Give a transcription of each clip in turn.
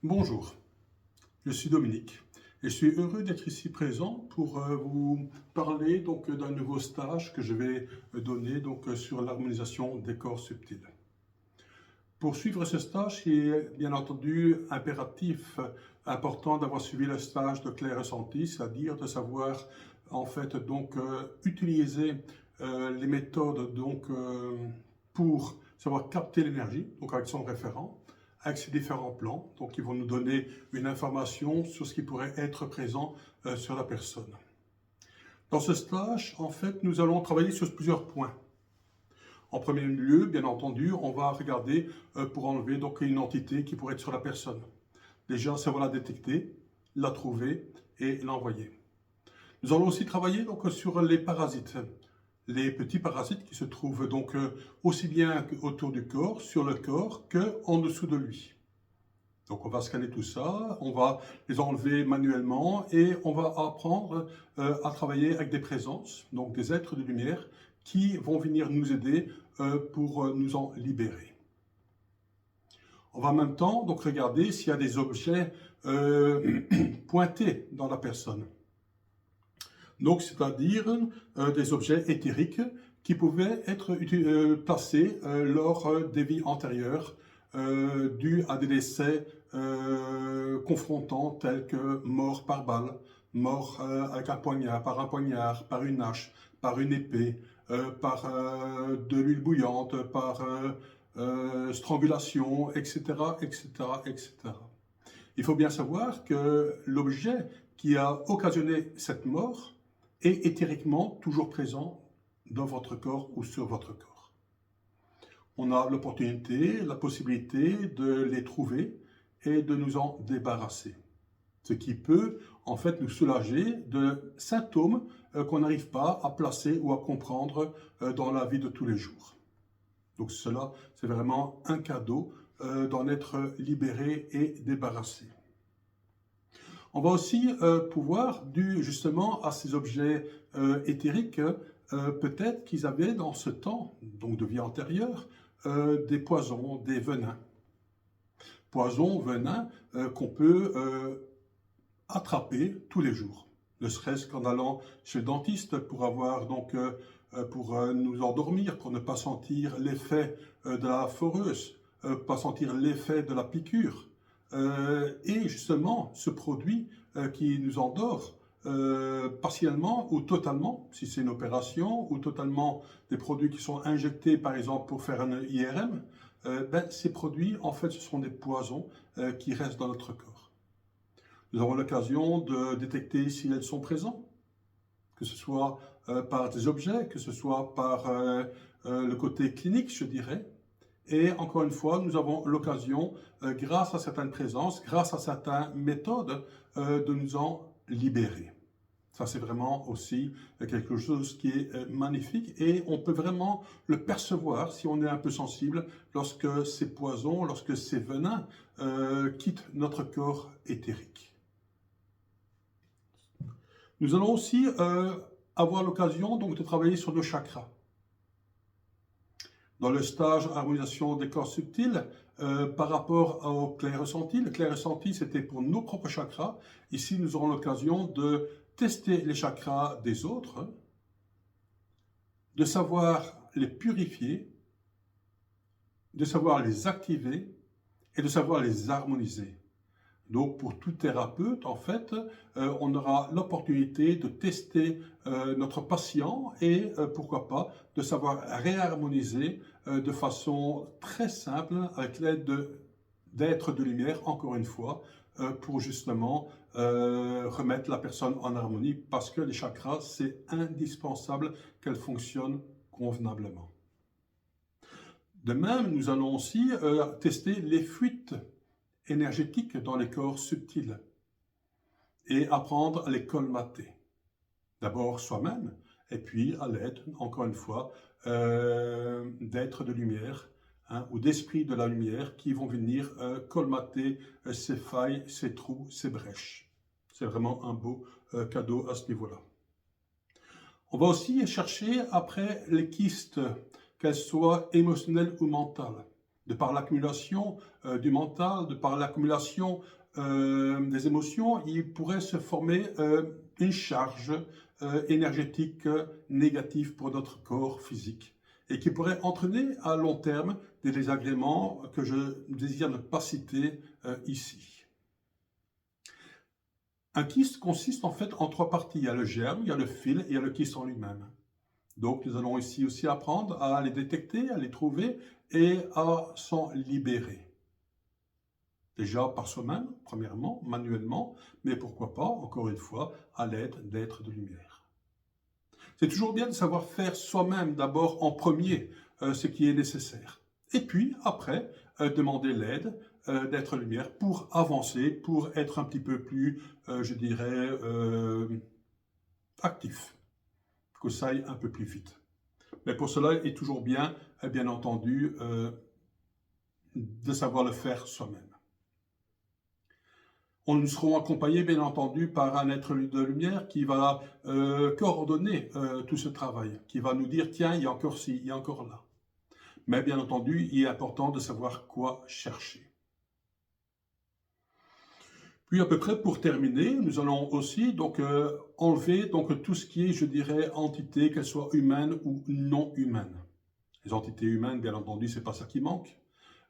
Bonjour, je suis Dominique et je suis heureux d'être ici présent pour vous parler d'un nouveau stage que je vais donner sur l'harmonisation des corps subtils. Pour suivre ce stage, il est bien entendu impératif, important d'avoir suivi le stage de clair ressenti, c'est-à-dire de savoir utiliser les méthodes pour savoir capter l'énergie, donc avec son référent, avec ces différents plans, donc ils vont nous donner une information sur ce qui pourrait être présent sur la personne. Dans ce stage, en fait, nous allons travailler sur plusieurs points. En premier lieu, bien entendu, on va regarder pour enlever une entité qui pourrait être sur la personne. Déjà, savoir la détecter, la trouver et l'envoyer. Nous allons aussi travailler sur les parasites, les petits parasites qui se trouvent aussi bien autour du corps, sur le corps, qu'en dessous de lui. Donc on va scanner tout ça, on va les enlever manuellement et on va apprendre à travailler avec des présences, donc des êtres de lumière qui vont venir nous aider pour nous en libérer. On va en même temps regarder s'il y a des objets pointés dans la personne. Donc c'est-à-dire des objets éthériques qui pouvaient être placés lors des vies antérieures dus à des décès confrontants tels que mort par balle, mort avec un poignard, par une hache, par une épée, par de l'huile bouillante, par strangulation, etc., etc., etc. Il faut bien savoir que l'objet qui a occasionné cette mort est éthériquement toujours présent dans votre corps ou sur votre corps. On a l'opportunité, la possibilité de les trouver et de nous en débarrasser. Ce qui peut en fait nous soulager de symptômes qu'on n'arrive pas à placer ou à comprendre dans la vie de tous les jours. Donc cela, c'est vraiment un cadeau d'en être libéré et débarrassé. On va aussi pouvoir, dû justement à ces objets éthériques, peut-être qu'ils avaient dans ce temps, donc de vie antérieure, des poisons, des venins. Poisons, venins qu'on peut attraper tous les jours. Ne serait-ce qu'en allant chez le dentiste pour avoir pour nous endormir, pour ne pas sentir l'effet de la foreuse, pas sentir l'effet de la piqûre. Et justement, ce produit qui nous endort, partiellement ou totalement, si c'est une opération, ou totalement des produits qui sont injectés, par exemple, pour faire un IRM, ces produits, en fait, ce sont des poisons qui restent dans notre corps. Nous avons l'occasion de détecter si elles sont présentes, que ce soit par des objets, que ce soit par le côté clinique, je dirais. Et encore une fois, nous avons l'occasion, grâce à certaines présences, grâce à certaines méthodes, de nous en libérer. Ça, c'est vraiment aussi quelque chose qui est magnifique et on peut vraiment le percevoir si on est un peu sensible lorsque ces poisons, lorsque ces venins quittent notre corps éthérique. Nous allons aussi avoir l'occasion de travailler sur nos chakras. Dans le stage harmonisation des corps subtils, par rapport au clair ressenti, le clair ressenti c'était pour nos propres chakras. Ici, nous aurons l'occasion de tester les chakras des autres, de savoir les purifier, de savoir les activer et de savoir les harmoniser. Donc pour tout thérapeute, en fait, on aura l'opportunité de tester notre patient et pourquoi pas de savoir réharmoniser de façon très simple avec l'aide d'êtres de lumière, encore une fois, pour justement remettre la personne en harmonie parce que les chakras, c'est indispensable qu'elles fonctionnent convenablement. De même, nous allons aussi tester les fuites énergétiques dans les corps subtils et apprendre à les colmater. D'abord soi-même et puis à l'aide, encore une fois, d'êtres de lumière ou d'esprits de la lumière qui vont venir colmater ces failles, ces trous, ces brèches. C'est vraiment un beau cadeau à ce niveau-là. On va aussi chercher après les kystes, qu'elles soient émotionnelles ou mentales. de par l'accumulation du mental, de par l'accumulation des émotions, il pourrait se former une charge énergétique négative pour notre corps physique et qui pourrait entraîner à long terme des désagréments que je désire ne pas citer ici. Un kyste consiste en fait en 3 parties. Il y a le germe, il y a le fil et il y a le kyste en lui-même. Donc nous allons ici aussi apprendre à les détecter, à les trouver et à s'en libérer. Déjà par soi-même, premièrement, manuellement, mais pourquoi pas, encore une fois, à l'aide d'êtres de lumière. C'est toujours bien de savoir faire soi-même d'abord en premier ce qui est nécessaire. Et puis après, demander l'aide d'êtres de lumière pour avancer, pour être un petit peu plus, je dirais, actif, que ça aille un peu plus vite. Mais pour cela, il est toujours bien, bien entendu, de savoir le faire soi-même. Nous serons accompagnés, bien entendu, par un être de lumière qui va coordonner tout ce travail, qui va nous dire, tiens, il y a encore ci, il y a encore là. Mais bien entendu, il est important de savoir quoi chercher. Puis à peu près pour terminer, nous allons aussi donc enlever donc tout ce qui est, je dirais, entité, qu'elles soient humaines ou non humaines. Les entités humaines, bien entendu, c'est pas ça qui manque.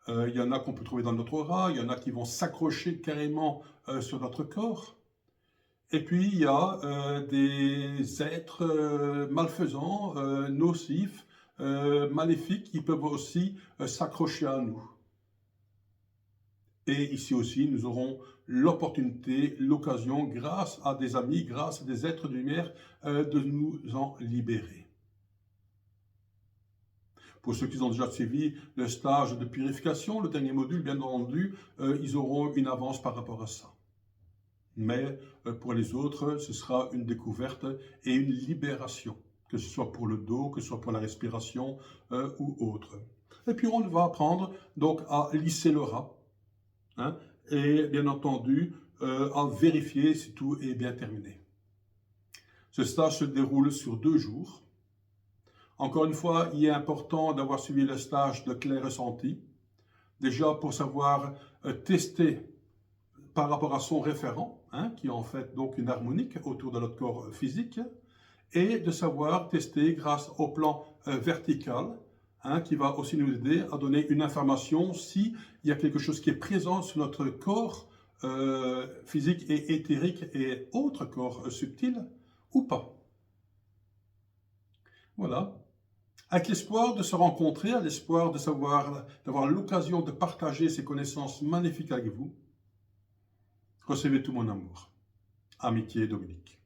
Il y en a qu'on peut trouver dans notre aura, il y en a qui vont s'accrocher carrément sur notre corps. Et puis il y a des êtres malfaisants, nocifs, maléfiques qui peuvent aussi s'accrocher à nous. Et ici aussi, nous aurons l'opportunité, l'occasion, grâce à des amis, grâce à des êtres de lumière, de nous en libérer. Pour ceux qui ont déjà suivi le stage de purification, le dernier module, bien entendu, ils auront une avance par rapport à ça. Mais pour les autres, ce sera une découverte et une libération, que ce soit pour le dos, que ce soit pour la respiration ou autre. Et puis on va apprendre donc à lisser le rat, hein, et bien entendu à vérifier si tout est bien terminé. Ce stage se déroule sur 2 jours. Encore une fois, il est important d'avoir suivi le stage de clair ressenti, déjà pour savoir tester par rapport à son référent, hein, qui est en fait donc une harmonique autour de notre corps physique, et de savoir tester grâce au plan vertical, hein, qui va aussi nous aider à donner une information s'il y a quelque chose qui est présent sur notre corps physique et éthérique et autres corps subtils ou pas. Voilà. Avec l'espoir de se rencontrer, à l'espoir de savoir, d'avoir l'occasion de partager ces connaissances magnifiques avec vous, recevez tout mon amour. Amitié Dominique.